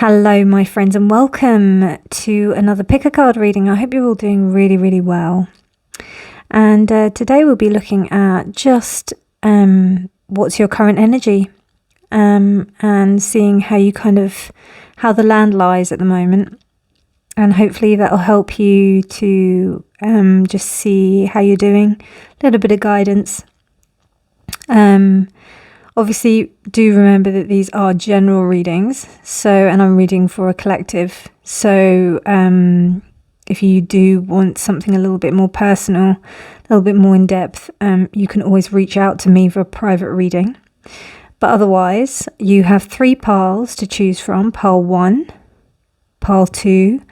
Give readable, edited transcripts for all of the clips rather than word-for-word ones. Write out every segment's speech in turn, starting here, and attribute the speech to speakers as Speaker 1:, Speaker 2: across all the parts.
Speaker 1: Hello, my friends, and welcome to another pick a card reading. I hope you're all doing really, really well. And today we'll be looking at just what's your current energy and seeing how how the land lies at the moment. And hopefully that'll help you to just see how you're doing, a little bit of guidance. Obviously, do remember that these are general readings, and I'm reading for a collective. So if you do want something a little bit more personal, a little bit more in depth, you can always reach out to me for a private reading. But otherwise, you have 3 piles to choose from: pile 1, pile 2,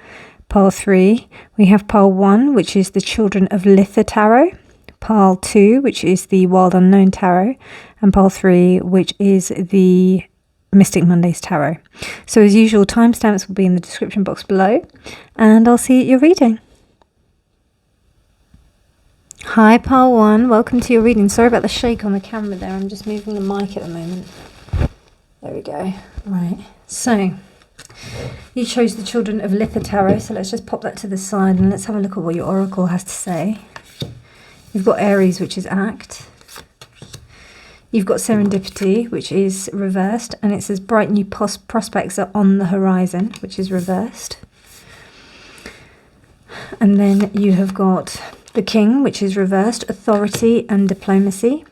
Speaker 1: pile 3. We have pile 1, which is the Children of Litha Tarot, pile 2, which is the Wild Unknown Tarot, and pile 3, which is the Mystic Mondays Tarot. So as usual, timestamps will be in the description box below, and I'll see you at your reading. Hi pile 1, welcome to your reading. Sorry about the shake on the camera there, I'm just moving the mic at the moment. There we go. Right, so you chose the Children of Litha Tarot, so let's just pop that to the side and let's have a look at what your oracle has to say. You've got Aries, which is act. You've got Serendipity, which is reversed, and it says bright new prospects are on the horizon, which is reversed. And then you have got the King, which is reversed, authority and diplomacy.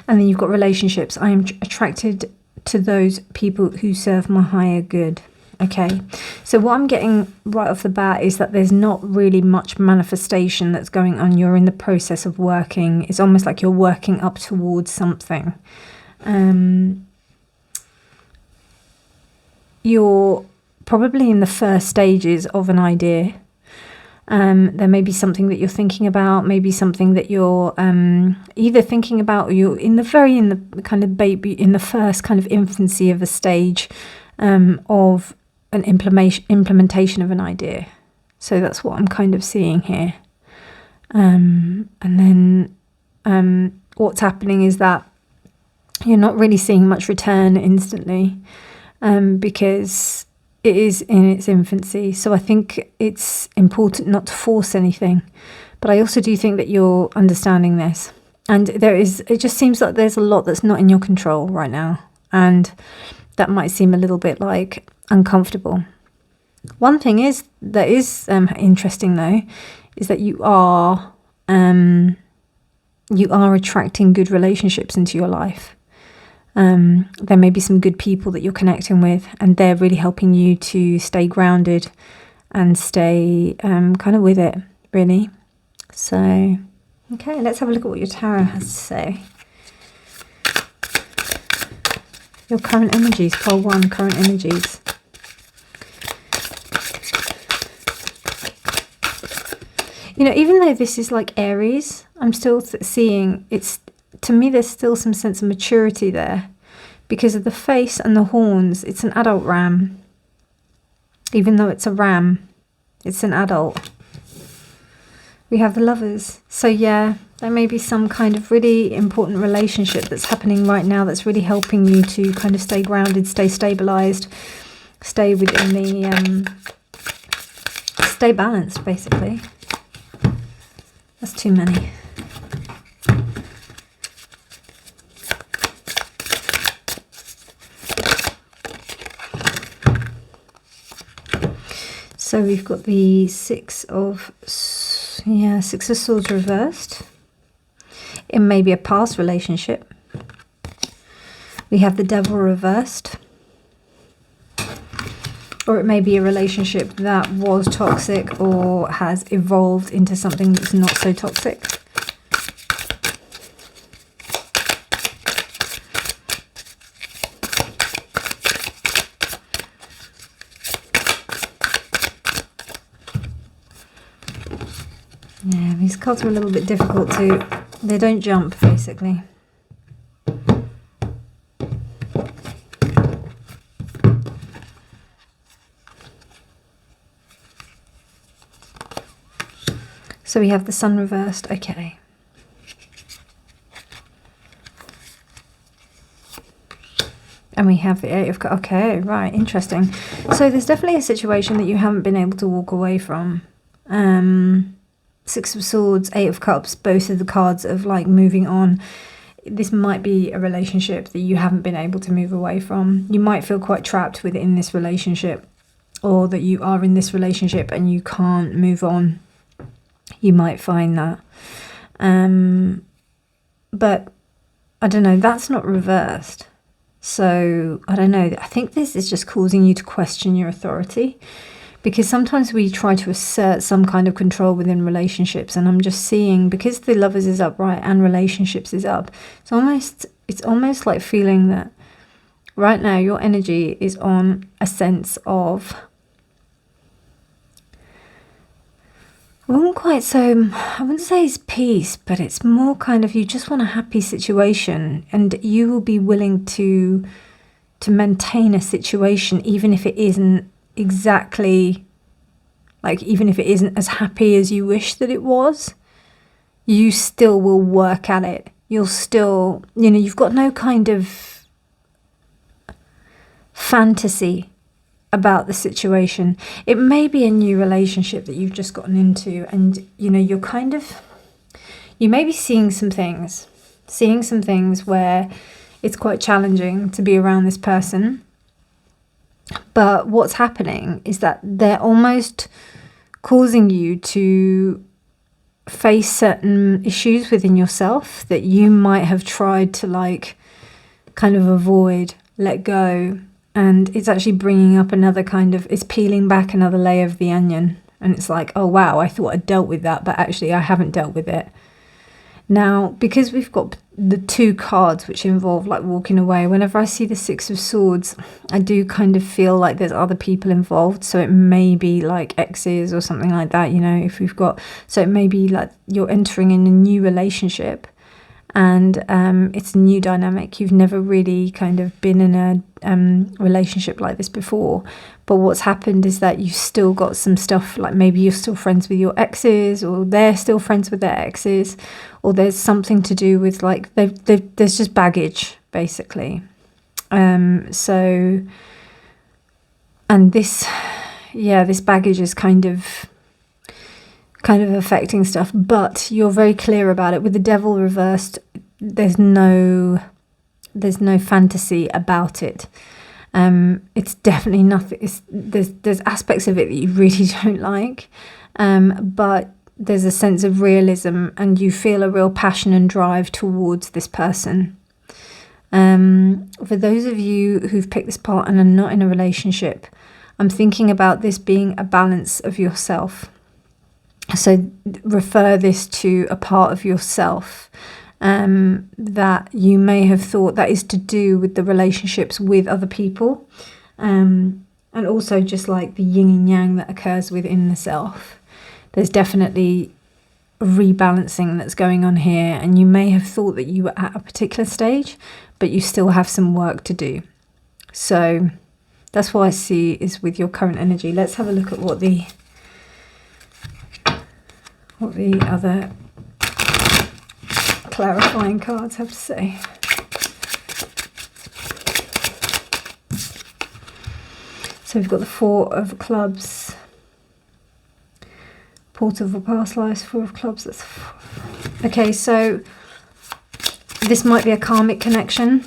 Speaker 1: And then you've got relationships. I am attracted to those people who serve my higher good. Okay, so what I'm getting right off the bat is that there's not really much manifestation that's going on. You're in the process of working. It's almost like you're working up towards something. You're probably in the first stages of an idea. There may be something that you're thinking about, maybe something that you're either thinking about, or you're in the first kind of infancy of a stage of an implementation of an idea. So that's what I'm kind of seeing here. And then what's happening is that you're not really seeing much return instantly because it is in its infancy. So I think it's important not to force anything. But I also do think that you're understanding this. And it just seems like there's a lot that's not in your control right now. And that might seem a little bit like uncomfortable. One thing that is interesting though, is that you are attracting good relationships into your life. There may be some good people that you're connecting with, and they're really helping you to stay grounded and stay kind of with it, really. So, okay, let's have a look at what your tarot has to say. Your current energies, pile 1, current energies. You know, even though this is like Aries, I'm still seeing to me, there's still some sense of maturity there. Because of the face and the horns, it's an adult ram. Even though it's a ram, it's an adult. We have the Lovers. So yeah, there may be some kind of really important relationship that's happening right now that's really helping you to kind of stay grounded, stay stabilized, stay within the, stay balanced, basically. That's too many. So we've got the Six of Swords reversed. It may be a past relationship. We have the Devil reversed. Or it may be a relationship that was toxic or has evolved into something that's not so toxic. Yeah, these cards are a little bit difficult they don't jump, basically. So we have the Sun reversed, okay. And we have the Eight of Cups. Okay, right, interesting. So there's definitely a situation that you haven't been able to walk away from. Six of Swords, Eight of Cups, both of the cards of like moving on. This might be a relationship that you haven't been able to move away from. You might feel quite trapped within this relationship, or that you are in this relationship and you can't move on. You might find that. But I don't know, that's not reversed. So I don't know. I think this is just causing you to question your authority, because sometimes we try to assert some kind of control within relationships, and I'm just seeing, because the Lovers is upright and relationships is up, it's almost like feeling that right now your energy is on a sense of, I wouldn't say it's peace, but it's more kind of, you just want a happy situation, and you will be willing to maintain a situation even if it isn't exactly, like, even if it isn't as happy as you wish that it was. You still will work at it. You'll still, you've got no kind of fantasy about the situation. It may be a new relationship that you've just gotten into, and you may be seeing some things where it's quite challenging to be around this person. But what's happening is that they're almost causing you to face certain issues within yourself that you might have tried to like kind of avoid, let go. And it's actually bringing up another kind of, it's peeling back another layer of the onion. And it's like, oh wow, I thought I'd dealt with that, but actually I haven't dealt with it. Now, because we've got the two cards which involve like walking away, whenever I see the Six of Swords, I do kind of feel like there's other people involved. So it may be like exes or something like that, if we've got, so it may be like you're entering in a new relationship, and it's a new dynamic. You've never really kind of been in a relationship like this before. But what's happened is that you've still got some stuff, like maybe you're still friends with your exes, or they're still friends with their exes, or there's something to do with like there's just baggage basically. And this baggage is kind of affecting stuff, but you're very clear about it. With the Devil reversed, there's no fantasy about it. It's definitely nothing. There's aspects of it that you really don't like, but there's a sense of realism, and you feel a real passion and drive towards this person. For those of you who've picked this part and are not in a relationship, I'm thinking about this being a balance of yourself. So refer this to a part of yourself that you may have thought that is to do with the relationships with other people, and also just like the yin and yang that occurs within the self. There's definitely a rebalancing that's going on here, and you may have thought that you were at a particular stage, but you still have some work to do. So that's what I see is with your current energy. Let's have a look at what the other clarifying cards have to say. So we've got the Four of Clubs, Portal of Past Lives, Four of Clubs. Okay, so this might be a karmic connection.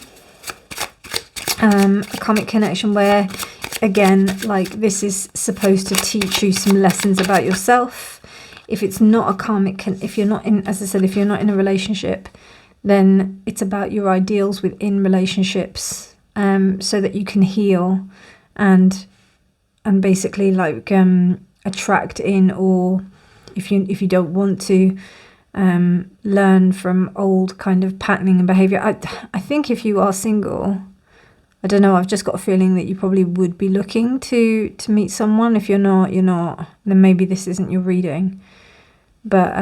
Speaker 1: A karmic connection where, again, like this is supposed to teach you some lessons about yourself. If it's not a karmic, if you're not in, as I said, if you're not in a relationship, then it's about your ideals within relationships, so that you can heal and basically like attract in, or if you don't want to, learn from old kind of patterning and behavior. I think if you are single, I don't know, I've just got a feeling that you probably would be looking to meet someone. If you're not, you're not. Then maybe this isn't your reading. But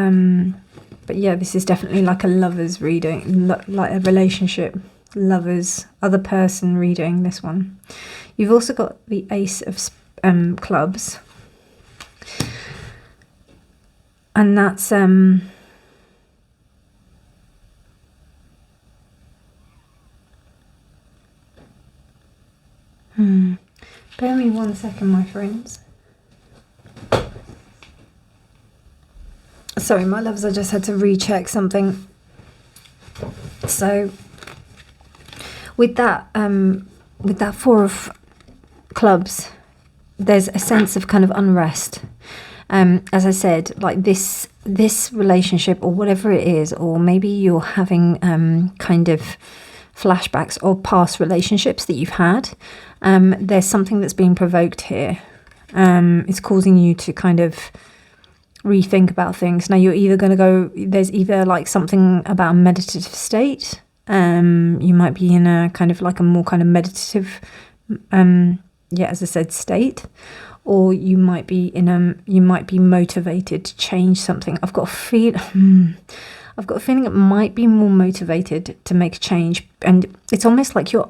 Speaker 1: yeah, this is definitely like a lover's reading, like a relationship, lovers, other person reading, this one. You've also got the Ace of Clubs. And that's Bear me 1 second, my friends. Sorry, my loves, I just had to recheck something. So with that Four of Clubs, there's a sense of kind of unrest. As I said, like this relationship or whatever it is, or maybe you're having kind of flashbacks of past relationships that you've had. There's something that's being provoked here. It's causing you to kind of rethink about things. Now you're either going to go, there's either like something about a meditative state. You might be in a kind of like a more kind of meditative, as I said, state, or you might be you might be motivated to change something. I've got a feeling it might be more motivated to make a change, and it's almost like you're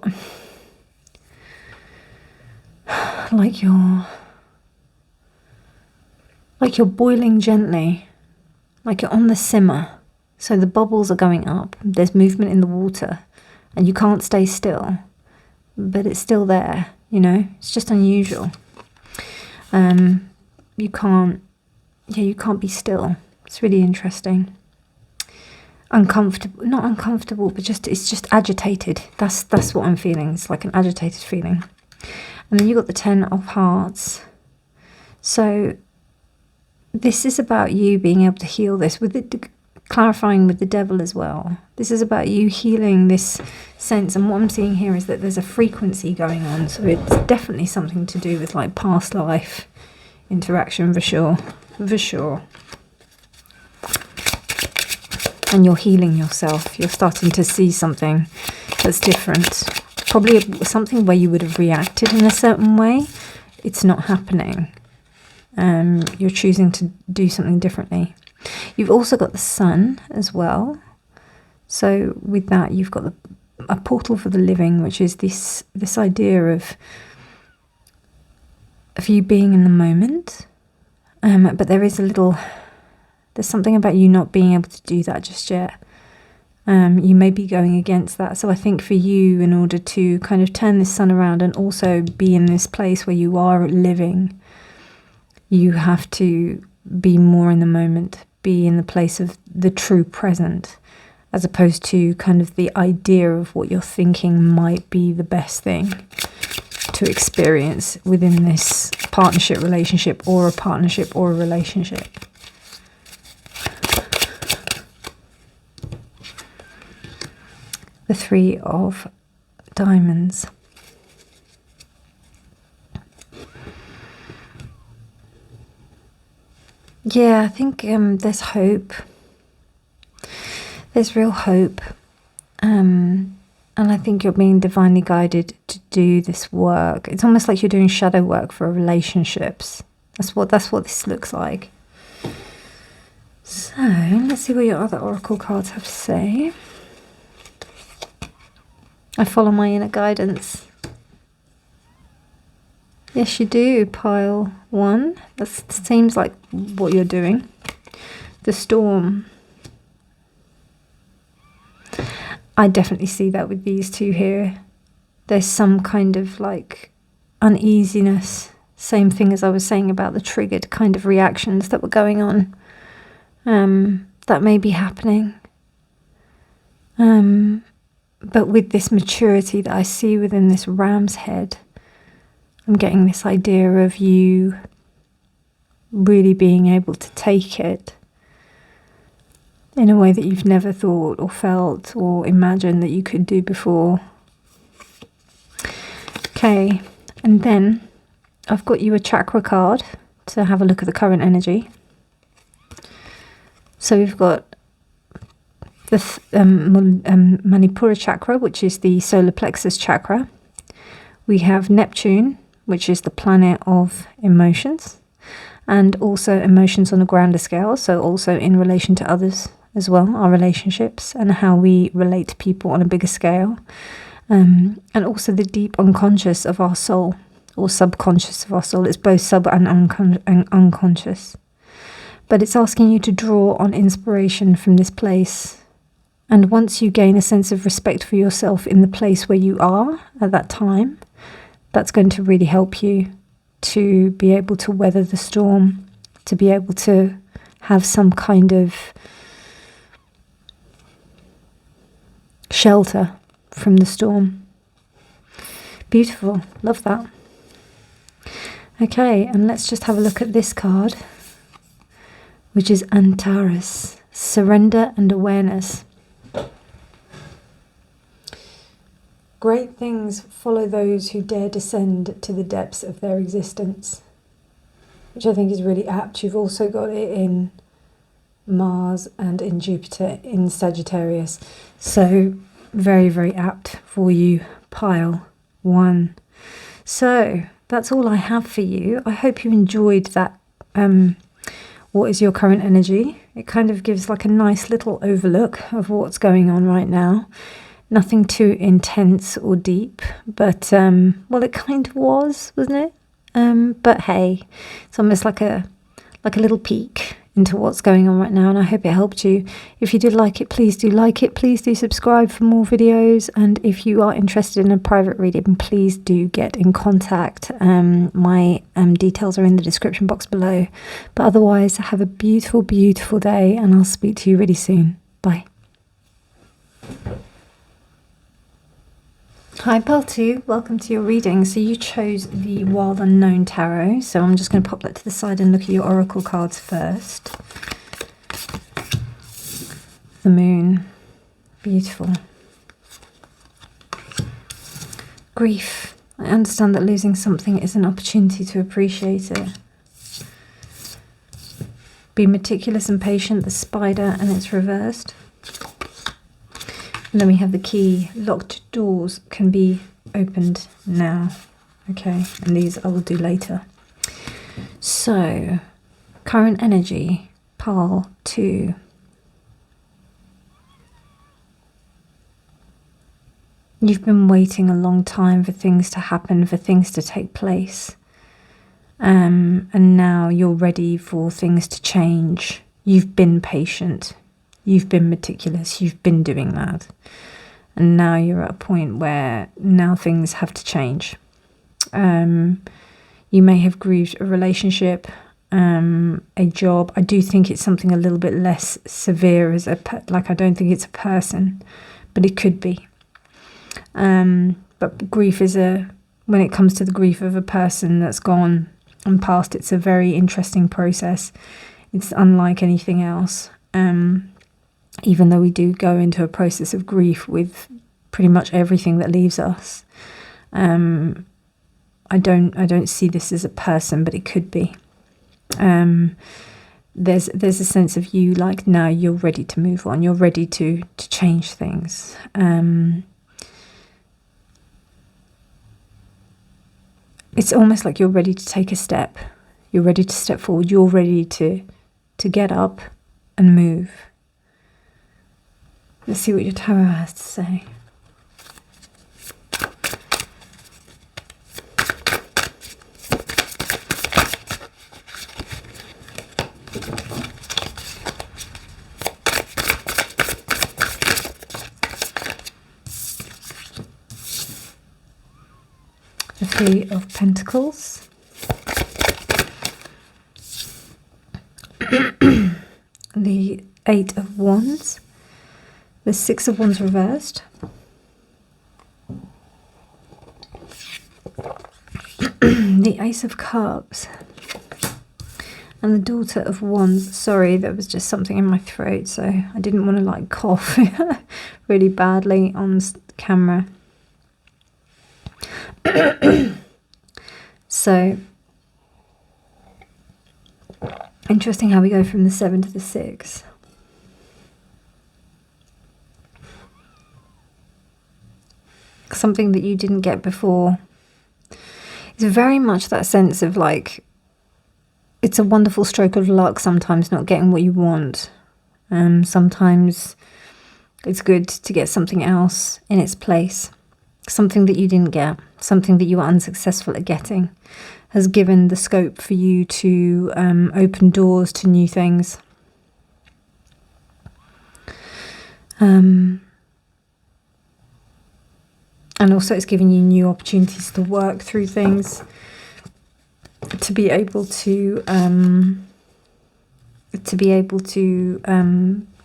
Speaker 1: boiling gently, like you're on the simmer. So the bubbles are going up, there's movement in the water, and you can't stay still, but it's still there, you know? It's just unusual. You can't be still. It's really interesting. Uncomfortable, not uncomfortable, but it's just agitated. That's what I'm feeling. It's like an agitated feeling. And then you got the 10 of Hearts. So this is about you being able to heal this, with it clarifying with the Devil as well. This is about you healing this sense, and what I'm seeing here is that there's a frequency going on, so it's definitely something to do with like past life interaction, for sure. And you're healing yourself. You're starting to see something that's different. Probably something where you would have reacted in a certain way. It's not happening. You're choosing to do something differently. You've also got the Sun as well. So with that, you've got a portal for the living, which is this idea of you being in the moment. But there's something about you not being able to do that just yet. You may be going against that. So I think for you, in order to kind of turn this Sun around and also be in this place where you are living, you have to be more in the moment, be in the place of the true present, as opposed to kind of the idea of what you're thinking might be the best thing to experience within this partnership relationship, or a partnership or a relationship. The 3 of Diamonds. Yeah, I think there's hope. There's real hope. And I think you're being divinely guided to do this work. It's almost like you're doing shadow work for relationships. That's what this looks like. So let's see what your other oracle cards have to say. I follow my inner guidance. Yes, you do, pile 1. That seems like what you're doing. The Storm. I definitely see that with these two here. There's some kind of like uneasiness. Same thing as I was saying about the triggered kind of reactions that were going on. That may be happening. But with this maturity that I see within this ram's head, I'm getting this idea of you really being able to take it in a way that you've never thought or felt or imagined that you could do before. Okay, and then I've got you a chakra card to have a look at the current energy. So we've got the Manipura chakra, which is the solar plexus chakra. We have Neptune, which is the planet of emotions, and also emotions on a grander scale, so also in relation to others as well, our relationships and how we relate to people on a bigger scale, and also the deep unconscious of our soul, or subconscious of our soul. It's both sub and unconscious, but it's asking you to draw on inspiration from this place. And once you gain a sense of respect for yourself in the place where you are at that time, that's going to really help you to be able to weather the storm, to be able to have some kind of shelter from the storm. Beautiful. Love that. Okay, and let's just have a look at this card, which is Antares, surrender and awareness. Great things follow those who dare descend to the depths of their existence, which I think is really apt. You've also got it in Mars and in Jupiter in Sagittarius. So very, very apt for you, pile 1. So that's all I have for you. I hope you enjoyed that. What is your current energy? It kind of gives like a nice little overlook of what's going on right now. Nothing too intense or deep, but well, it kind of was, wasn't it? But hey, it's almost like a little peek into what's going on right now, and I hope it helped you. If you did like it, please do like it. Please do subscribe for more videos, and if you are interested in a private reading, please do get in contact. My details are in the description box below. But otherwise, have a beautiful, beautiful day, and I'll speak to you really soon. Bye. Hi Pal 2, welcome to your reading. So you chose the Wild Unknown Tarot, so I'm just going to pop that to the side and look at your oracle cards first. The Moon, beautiful. Grief, I understand that losing something is an opportunity to appreciate it. Be meticulous and patient, the Spider, and it's reversed. And then we have the key. Locked doors can be opened now. Okay, and these I will do later. So, current energy, Pile 2. You've been waiting a long time for things to happen, for things to take place. And now you're ready for things to change. You've been patient. You've been meticulous, you've been doing that. And now you're at a point where now things have to change. You may have grieved a relationship, a job. I do think it's something a little bit less severe as I don't think it's a person, but it could be. But grief is when it comes to the grief of a person that's gone and past, it's a very interesting process. It's unlike anything else. Even though we do go into a process of grief with pretty much everything that leaves us, I don't see this as a person, but it could be. There's a sense of you like now you're ready to move on. You're ready to change things. It's almost like you're ready to take a step. You're ready to step forward. You're ready to get up and move. Let's see what your tarot has to say. The Three of Pentacles. The Eight of Wands. The Six of Wands reversed. The Ace of Cups. And the Daughter of Wands. Sorry, there was just something in my throat, so I didn't want to cough really badly on camera. So, interesting how we go from the 7 to the 6. Something that you didn't get before. It's very much that sense of it's a wonderful stroke of luck sometimes not getting what you want. Sometimes it's good to get something else in its place. Something that you didn't get, something that you were unsuccessful at getting, has given the scope for you to open doors to new things. And also it's giving you new opportunities to work through things, to be able to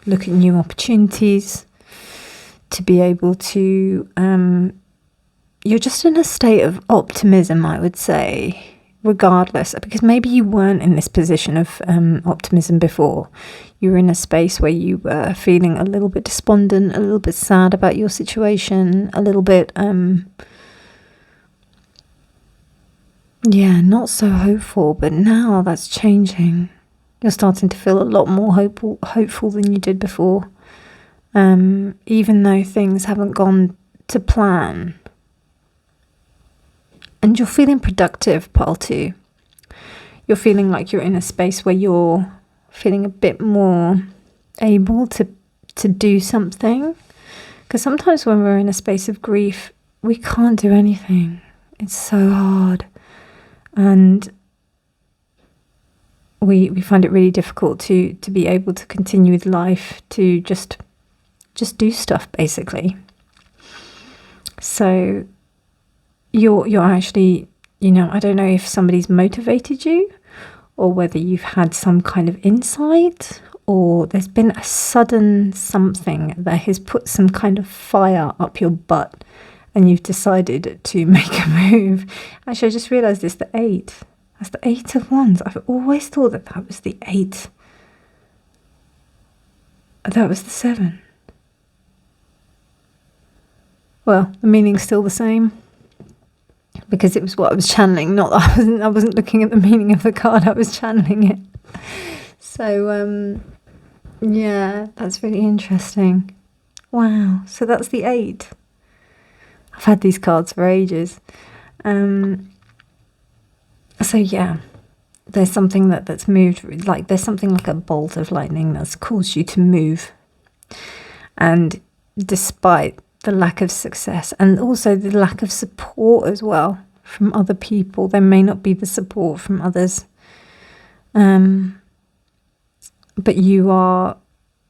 Speaker 1: look at new opportunities, to be able to, you're just in a state of optimism, I would say, regardless, because maybe you weren't in this position of optimism before. You were in a space where you were feeling a little bit despondent, a little bit sad about your situation, a little bit, not so hopeful. But now that's changing. You're starting to feel a lot more hopeful than you did before, even though things haven't gone to plan. And you're feeling productive, pile 2. You're feeling like you're in a space where you're feeling a bit more able to do something. Because sometimes when we're in a space of grief, we can't do anything. It's so hard. And we find it really difficult to be able to continue with life, to just do stuff, basically. So you're actually, I don't know if somebody's motivated you, or whether you've had some kind of insight, or there's been a sudden something that has put some kind of fire up your butt and you've decided to make a move. Actually, I just realised it's the 8. That's the 8 of Wands. I've always thought that was the 8. That was the 7. Well, the meaning's still the same, because it was what I was channeling. Not that I wasn't looking at the meaning of the card, I was channeling it. So that's really interesting. Wow. So that's the 8. I've had these cards for ages. There's something that's moved, like there's something like a bolt of lightning that's caused you to move. And despite the lack of success, and also the lack of support as well from other people, there may not be the support from others. But you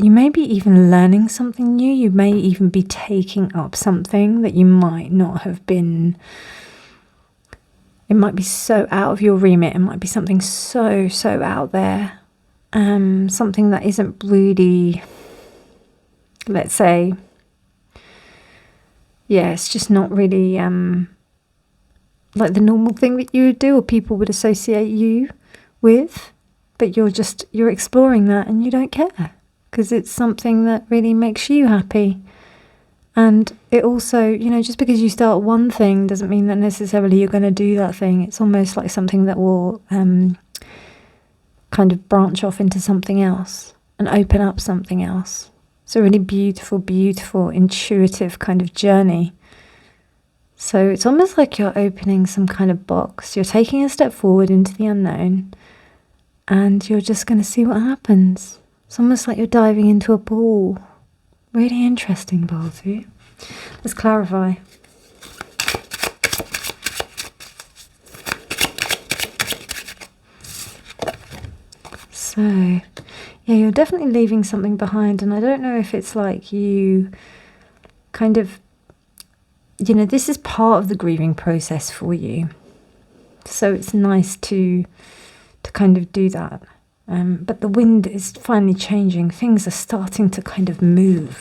Speaker 1: may be even learning something new. You may even be taking up something that you might not have been. It might be so out of your remit. It might be something so out there. Something that isn't really, let's say, it's just not really like the normal thing that you would do or people would associate you with. But you're exploring that and you don't care, because it's something that really makes you happy. And it also, just because you start one thing doesn't mean that necessarily you're going to do that thing. It's almost like something that will kind of branch off into something else and open up something else. It's a really beautiful, beautiful, intuitive kind of journey. So it's almost like you're opening some kind of box. You're taking a step forward into the unknown, and you're just going to see what happens. It's almost like you're diving into a pool. Really interesting, Balti. Let's clarify. So, you're definitely leaving something behind, and I don't know if it's like you kind of, this is part of the grieving process for you. So it's nice to kind of do that. But the wind is finally changing. Things are starting to kind of move.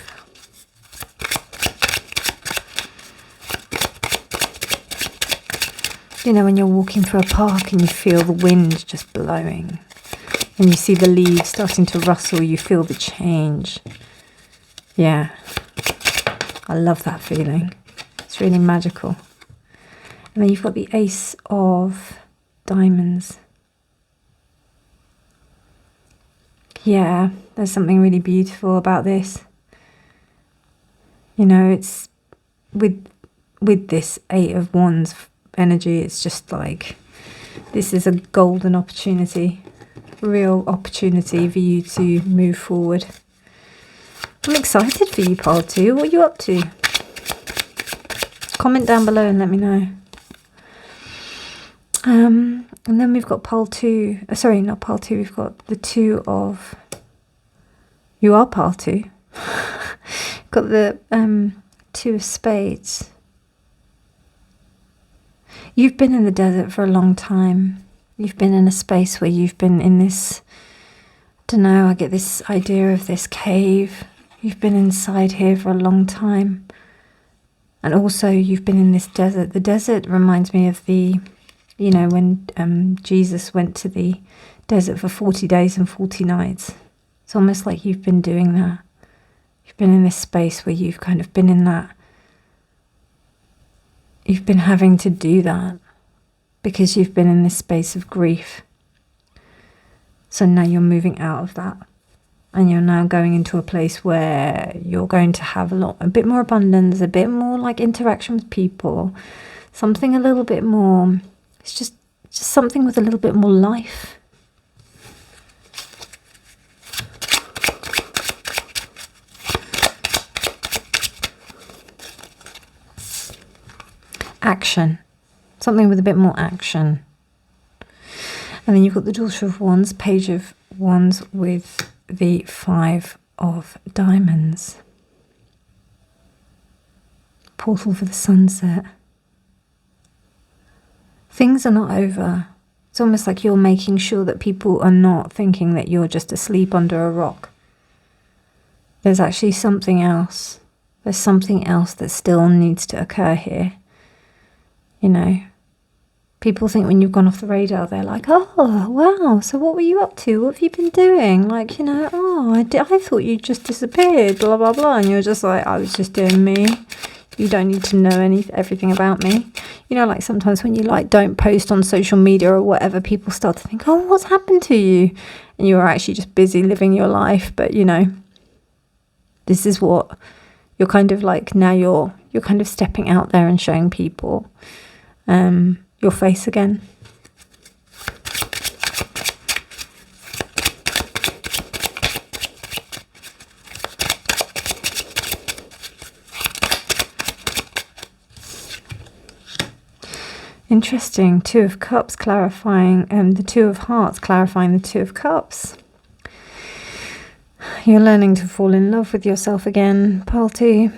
Speaker 1: When you're walking through a park and you feel the wind just blowing, and you see the leaves starting to rustle, you feel the change. Yeah, I love that feeling. It's really magical. And then you've got the Ace of Diamonds. Yeah, there's something really beautiful about this. It's with this 8 of Wands energy, it's just like, this is a golden opportunity, real opportunity for you to move forward. I'm excited for you, pile 2. What are you up to? Comment down below and let me know. And then we've got pile 2. Sorry, not pile 2. We've got the 2 of. You are pile 2. Got the 2 of Spades. You've been in the desert for a long time. You've been in a space where you've been in this, I don't know, I get this idea of this cave. You've been inside here for a long time. And also you've been in this desert. The desert reminds me of when Jesus went to the desert for 40 days and 40 nights. It's almost like you've been doing that. You've been in this space where you've kind of been in that. You've been having to do that because you've been in this space of grief. So now you're moving out of that. And you're now going into a place where you're going to have a bit more abundance, a bit more like interaction with people, something a little bit more, it's just something with a little bit more life. Action, something with a bit more action. And then you've got the Daughter of Wands, Page of Wands with the 5 of Diamonds. Portal for the sunset. Things are not over. It's almost like you're making sure that people are not thinking that you're just asleep under a rock. There's actually something else. There's something else that still needs to occur here. People think when you've gone off the radar, they're like, oh, wow, so what were you up to? What have you been doing? Like, I thought you just disappeared, blah, blah, blah. And you're just like, I was just doing me. You don't need to know everything about me. Like sometimes when you don't post on social media or whatever, people start to think, oh, what's happened to you? And you are actually just busy living your life. But, this is what you're kind of like, now you're kind of stepping out there and showing people your face again. Interesting. 2 of Cups clarifying, the 2 of Hearts clarifying the 2 of Cups. You're learning to fall in love with yourself again, Pile 2.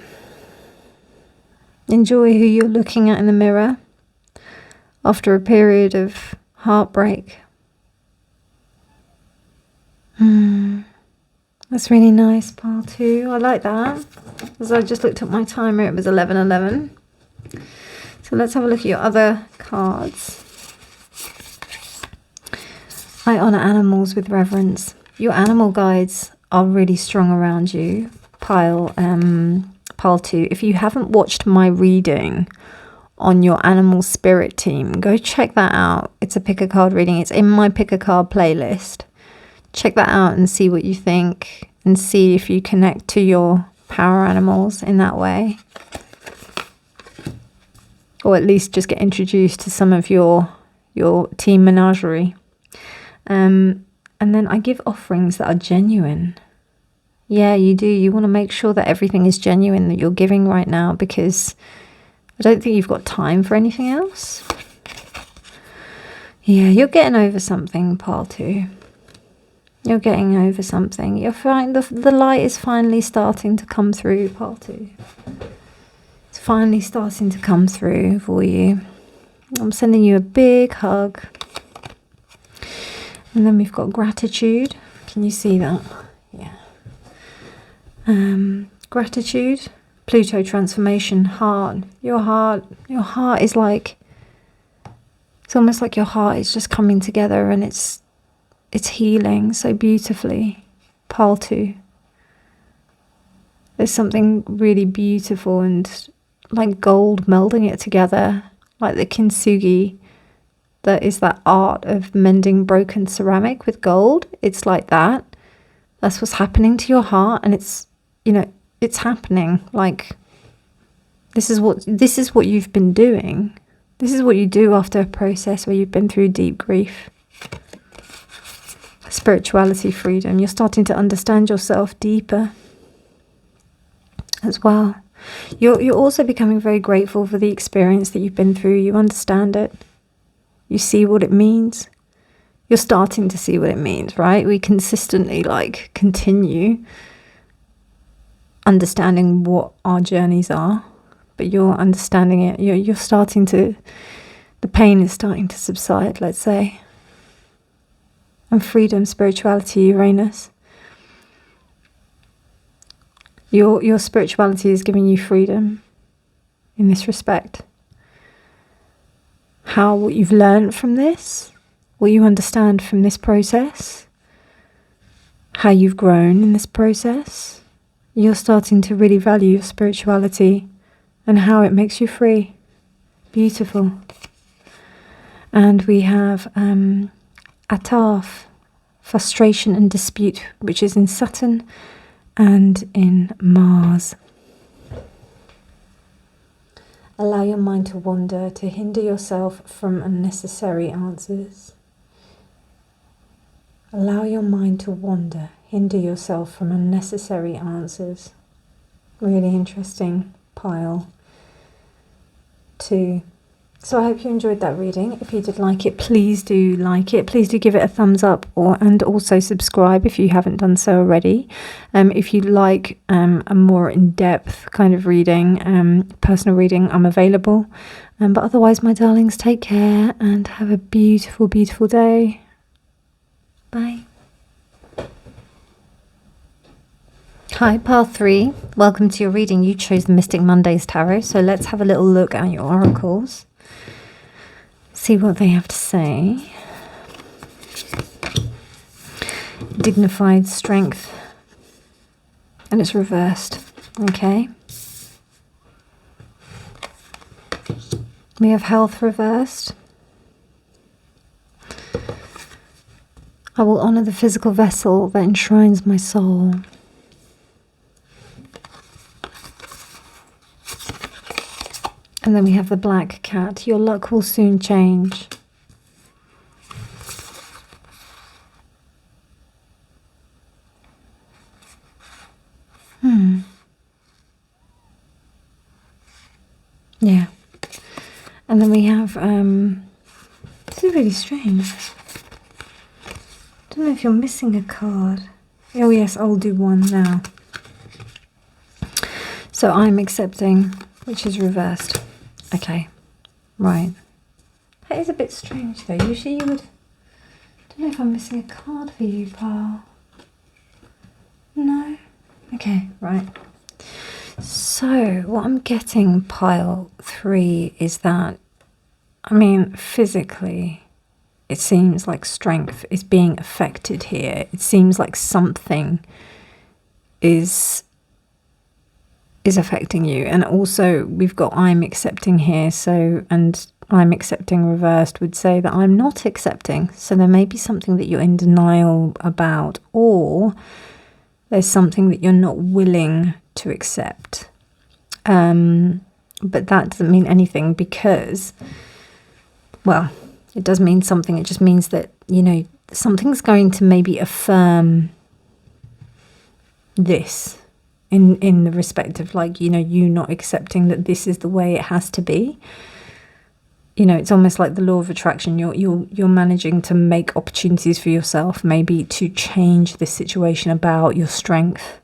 Speaker 1: Enjoy who you're looking at in the mirror after a period of heartbreak. That's really nice, Pile 2. I like that. As I just looked at my timer, it was 11:11. So let's have a look at your other cards. I honor animals with reverence. Your animal guides are really strong around you, Pile 2. If you haven't watched my reading on your animal spirit team, go check that out. It's a pick a card reading. It's in my pick a card playlist. Check that out and see what you think and see if you connect to your power animals in that way. Or at least just get introduced to some of your team menagerie. And then I give offerings that are genuine. Yeah, you do. You want to make sure that everything is genuine that you're giving right now, because I don't think you've got time for anything else. Yeah, you're getting over something, Pile 2. You're getting over something. You're fine. The light is finally starting to come through, Pile 2. It's finally starting to come through for you. I'm sending you a big hug. And then we've got gratitude. Can you see that? Yeah. Gratitude. Pluto transformation. Heart. Your heart is like, it's almost like your heart is just coming together and it's healing so beautifully. Pile 2. There's something really beautiful and like gold melding it together, like the kintsugi. That is that art of mending broken ceramic with gold. It's like that. That's what's happening to your heart, and it's happening. Like this is what you've been doing. This is what you do after a process where you've been through deep grief. Spirituality, freedom. You're starting to understand yourself deeper as well. You're also becoming very grateful for the experience that you've been through. You understand it. You see what it means. You're starting to see what it means, right? We consistently continue understanding what our journeys are, but you're understanding it. You're starting to The pain is starting to subside, let's say. And freedom, spirituality, Uranus. Your spirituality is giving you freedom in this respect. What you've learned from this, what you understand from this process, how you've grown in this process, you're starting to really value your spirituality and how it makes you free. Beautiful. And we have Ataf, frustration and dispute, which is in Saturn and in Mars. Allow your mind to wander, to hinder yourself from unnecessary answers. Allow your mind to wander, hinder yourself from unnecessary answers. Really interesting pile too. So I hope you enjoyed that reading. If you did like it, please do like it. Please do give it a thumbs up and also subscribe if you haven't done so already. If you like a more in-depth kind of reading, personal reading, I'm available. But otherwise, my darlings, take care and have a beautiful, beautiful day. Bye. Hi, Pile 3. Welcome to your reading. You chose the Mystic Mondays Tarot. So let's have a little look at your oracles. See what they have to say. Dignified strength. And it's reversed. Okay. We have health reversed. I will honor the physical vessel that enshrines my soul. And then we have the black cat. Your luck will soon change. Yeah. And then we have, this is really strange. I don't know if you're missing a card. Oh yes, I'll do one now. So I'm accepting, which is reversed. Okay, right. That is a bit strange though. Usually you would... I don't know if I'm missing a card for you, pal. No? Okay, right. So, what I'm getting, Pile 3, is that, I mean, physically, it seems like strength is being affected here. It seems like something is affecting you. And also we've got I'm accepting here, so, and I'm accepting reversed would say that I'm not accepting. So there may be something that you're in denial about, or there's something that you're not willing to accept. But that doesn't mean anything because, well, it does mean something. It just means that, you know, something's going to maybe affirm this in the respect of, like, you know, you not accepting that this is the way it has to be. You know, it's almost like the law of attraction. You're managing to make opportunities for yourself, maybe to change this situation about your strength,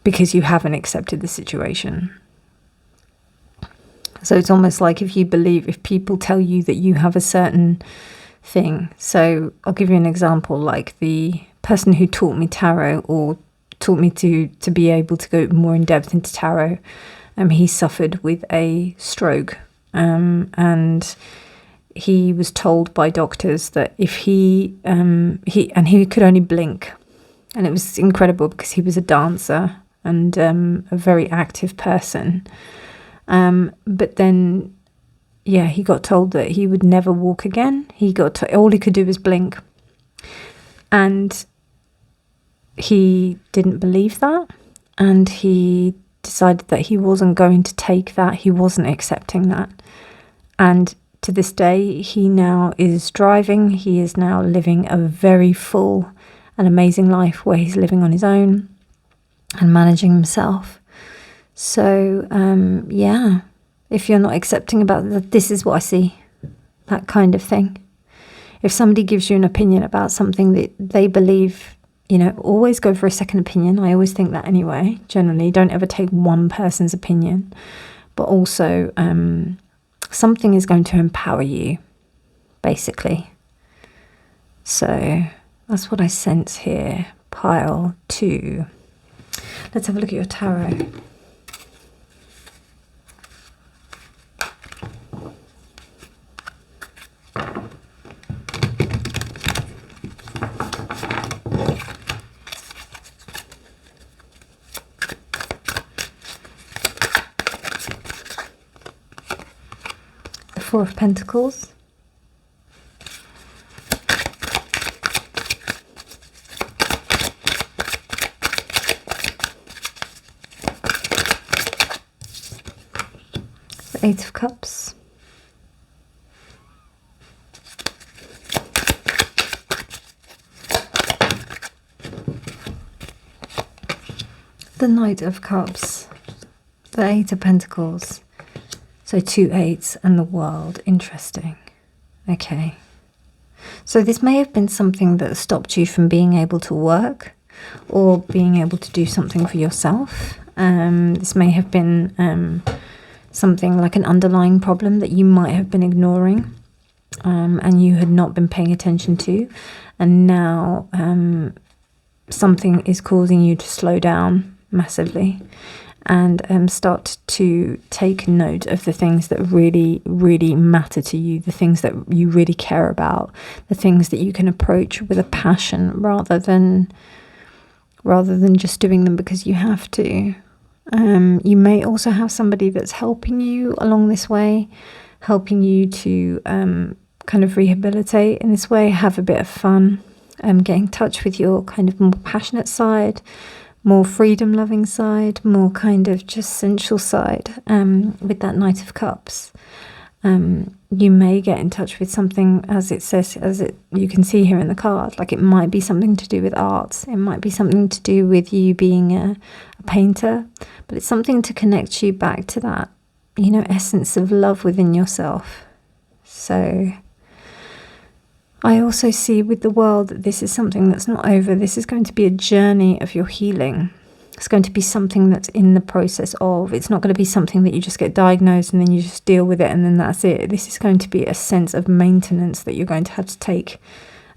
Speaker 1: because you haven't accepted the situation. So it's almost like if people tell you that you have a certain thing. So I'll give you an example, like the person who taught me tarot, or taught me to be able to go more in depth into tarot. He suffered with a stroke, and he was told by doctors that if he could only blink, and it was incredible because he was a dancer and a very active person. But then, yeah, he got told that he would never walk again. All he could do was blink. And he didn't believe that. And he decided that he wasn't going to take that. He wasn't accepting that. And to this day, he now is driving. He is now living a very full and amazing life where he's living on his own and managing himself. So, yeah, if you're not accepting about that, this is what I see, that kind of thing. If somebody gives you an opinion about something that they believe, you know, always go for a second opinion. I always think that anyway, generally. Don't ever take one person's opinion. But also, something is going to empower you, basically. So that's what I sense here. Pile 2. Let's have a look at your tarot. The 4 of Pentacles. The 8 of Cups. The Knight of Cups. The 8 of Pentacles. So 2 8s and the World. Interesting. Okay. So this may have been something that stopped you from being able to work or being able to do something for yourself. This may have been something like an underlying problem that you might have been ignoring and you had not been paying attention to. And now something is causing you to slow down massively and start to take note of the things that really, really matter to you, the things that you really care about, the things that you can approach with a passion rather than just doing them because you have to. You may also have somebody that's helping you along this way, helping you to kind of rehabilitate in this way, have a bit of fun, get in touch with your kind of more passionate side, more freedom-loving side, more kind of just sensual side. With that Knight of Cups, you may get in touch with something, as it says, you can see here in the card, like it might be something to do with art, it might be something to do with you being a painter, but it's something to connect you back to that, you know, essence of love within yourself. So I also see with the World that this is something that's not over. This is going to be a journey of your healing. It's going to be something that's in the process of. It's not going to be something that you just get diagnosed and then you just deal with it and then that's it. This is going to be a sense of maintenance that you're going to have to take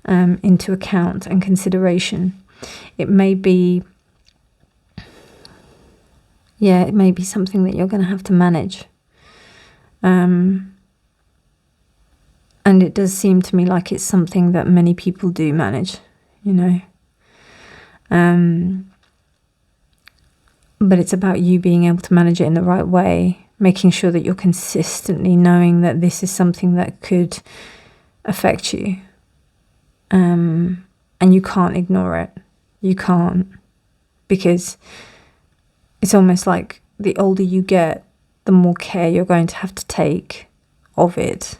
Speaker 1: into account and consideration. It may be, it may be something that you're going to have to manage. And it does seem to me like it's something that many people do manage, you know. But it's about you being able to manage it in the right way, making sure that you're consistently knowing that this is something that could affect you. And you can't ignore it. You can't. Because it's almost like the older you get, the more care you're going to have to take of it.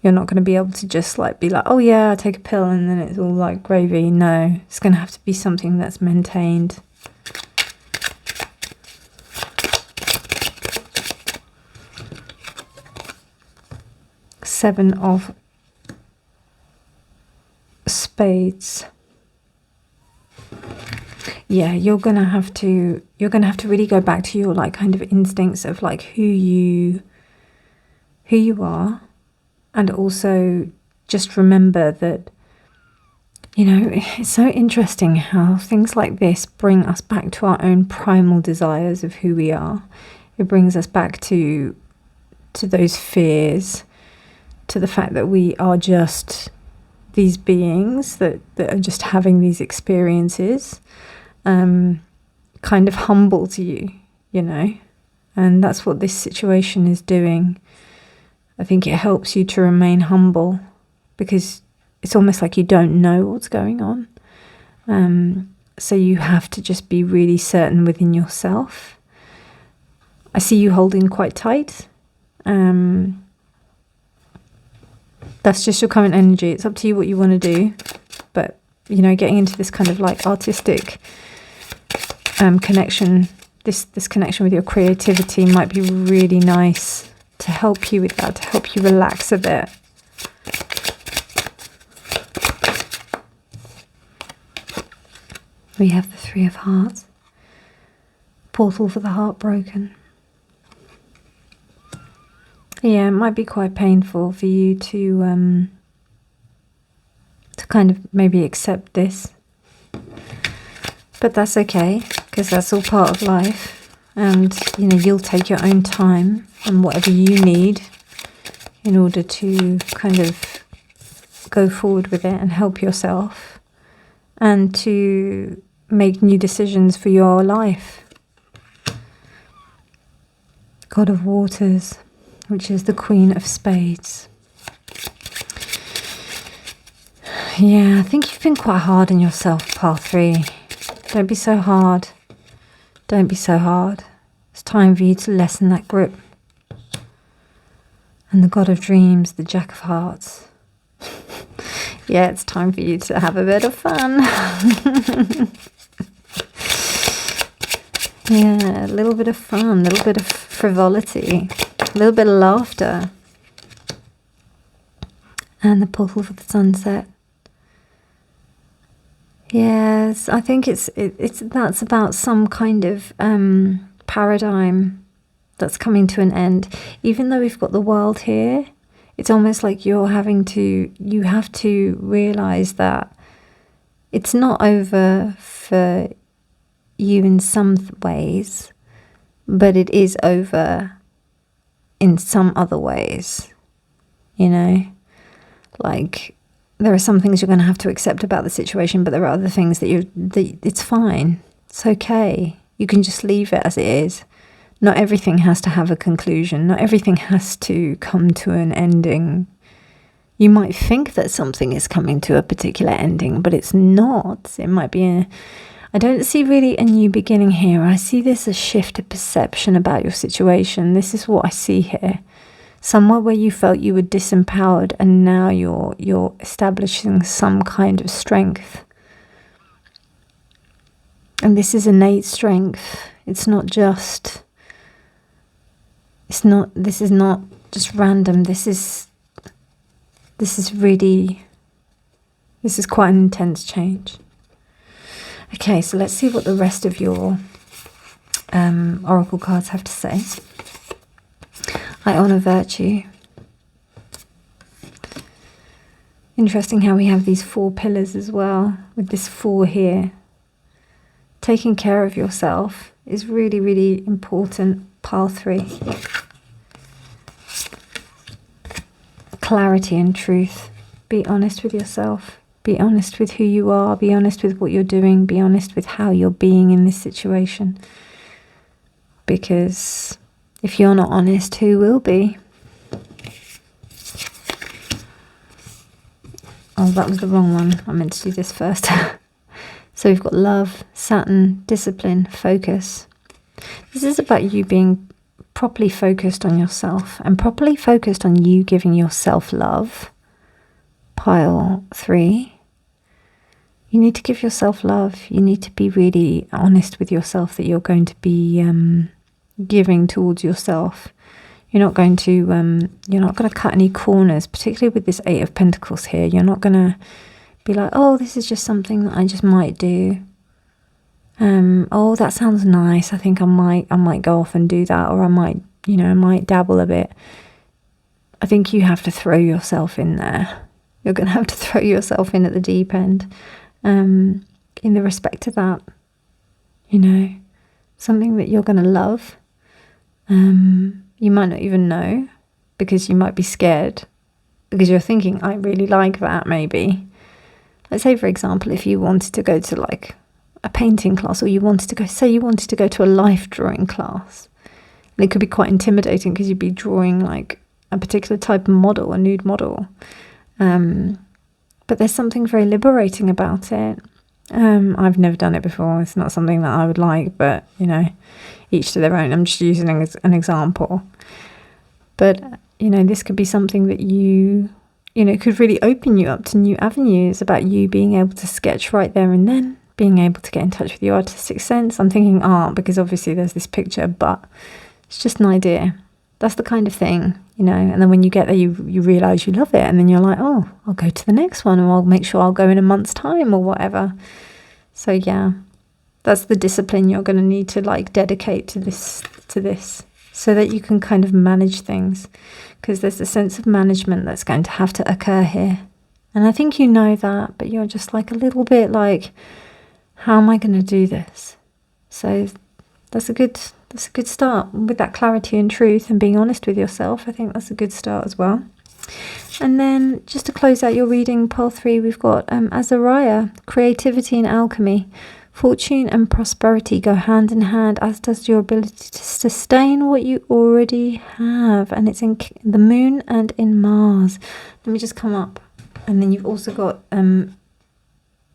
Speaker 1: You're not going to be able to just like be like, oh yeah, I take a pill and then it's all like gravy. No, it's going to have to be something that's maintained. Seven of Spades. Yeah, you're gonna have to really go back to your like kind of instincts of like who you are. And also just remember that, you know, it's so interesting how things like this bring us back to our own primal desires of who we are. It brings us back to those fears, to the fact that we are just these beings that are just having these experiences, kind of humble to you, you know. And that's what this situation is doing. I think it helps you to remain humble because it's almost like you don't know what's going on. So you have to just be really certain within yourself. I see you holding quite tight. That's just your current energy. It's up to you what you want to do. But, you know, getting into this kind of like artistic connection, this connection with your creativity might be really nice to help you with that, to help you relax a bit. We have the Three of Hearts. Portal for the heartbroken. Yeah, it might be quite painful for you to kind of maybe accept this. But that's okay, because that's all part of life. And, you know, you'll take your own time and whatever you need in order to kind of go forward with it and help yourself and to make new decisions for your life. God of Waters, which is the Queen of Spades. Yeah, I think you've been quite hard on yourself, pile 3. Don't be so hard. Don't be so hard. It's time for you to lessen that grip. And the God of Dreams, the Jack of Hearts. Yeah, it's time for you to have a bit of fun. Yeah, a little bit of fun, a little bit of frivolity, a little bit of laughter. And the portal for the sunset. Yes, I think that's about some kind of paradigm that's coming to an end. Even though we've got the world here, it's almost like you have to realize that it's not over for you in some ways, but it is over in some other ways, you know, like there are some things you're going to have to accept about the situation, but there are other things that it's fine. It's okay. You can just leave it as it is. Not everything has to have a conclusion. Not everything has to come to an ending. You might think that something is coming to a particular ending, but it's not. It might be I don't see really a new beginning here. I see this as a shift of perception about your situation. This is what I see here. Somewhere where you felt you were disempowered, and now you're establishing some kind of strength. And this is innate strength. This is not just random. This is quite an intense change. Okay, so let's see what the rest of your oracle cards have to say. I honor virtue. Interesting how we have these 4 pillars as well, with this 4 here. Taking care of yourself is really, really important, pile 3. Clarity and truth. Be honest with yourself. Be honest with who you are. Be honest with what you're doing. Be honest with how you're being in this situation. Because if you're not honest, who will be? Oh, that was the wrong one. I meant to do this first. So we've got love, Saturn, discipline, focus. This is about you being properly focused on yourself and properly focused on you giving yourself love. Pile 3. You need to give yourself love. You need to be really honest with yourself that you're going to be giving towards yourself. You're not going to cut any corners, particularly with this 8 of Pentacles here. You're not going to be like, oh, this is just something that I just might do. Oh, that sounds nice. I think I might go off and do that, or I might dabble a bit. I think you have to throw yourself in there. You're going to have to throw yourself in at the deep end. In the respect to that, something that you're going to love. You might not even know, because you might be scared, because you're thinking, I really like that, maybe. Let's say, for example, if you wanted to go to like a painting class, or you wanted to go to a life drawing class, and it could be quite intimidating because you'd be drawing like a particular type of model, a nude model. But there's something very liberating about it. I've never done it before. It's not something that I would like, but each to their own. I'm just using it as an example. But this could be something that could really open you up to new avenues about you being able to sketch right there and then, being able to get in touch with your artistic sense. I'm thinking art because obviously there's this picture, but it's just an idea. That's the kind of thing, and then when you get there, you realise you love it, and then you're like, oh, I'll go to the next one, or I'll make sure I'll go in a month's time or whatever. So yeah, that's the discipline you're going to need to like dedicate to this so that you can kind of manage things, because there's a sense of management that's going to have to occur here. And I think you know that, but you're just like a little bit like, how am I going to do this? So that's a good start with that clarity and truth and being honest with yourself. I think that's a good start as well. And then just to close out your reading, pile 3, we've got Azariah, creativity and alchemy. Fortune and prosperity go hand in hand, as does your ability to sustain what you already have. And it's in the moon and in Mars. Let me just come up. And then you've also got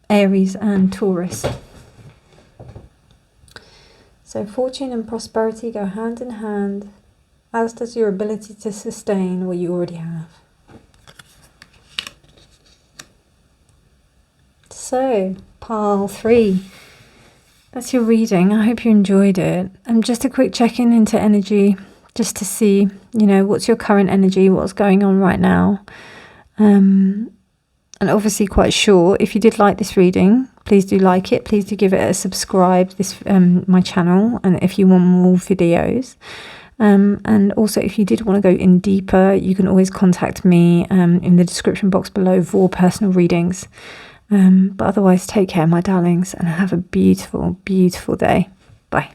Speaker 1: Aries and Taurus. So fortune and prosperity go hand in hand, as does your ability to sustain what you already have. So, pile 3. That's your reading. I hope you enjoyed it. And just a quick check-in into energy, just to see, what's your current energy, what's going on right now. And obviously quite short. If you did like this reading, please do like it. Please do give it a subscribe, my channel, and if you want more videos. And also, if you did want to go in deeper, you can always contact me in the description box below for personal readings. But otherwise, take care, my darlings, and have a beautiful, beautiful day. Bye.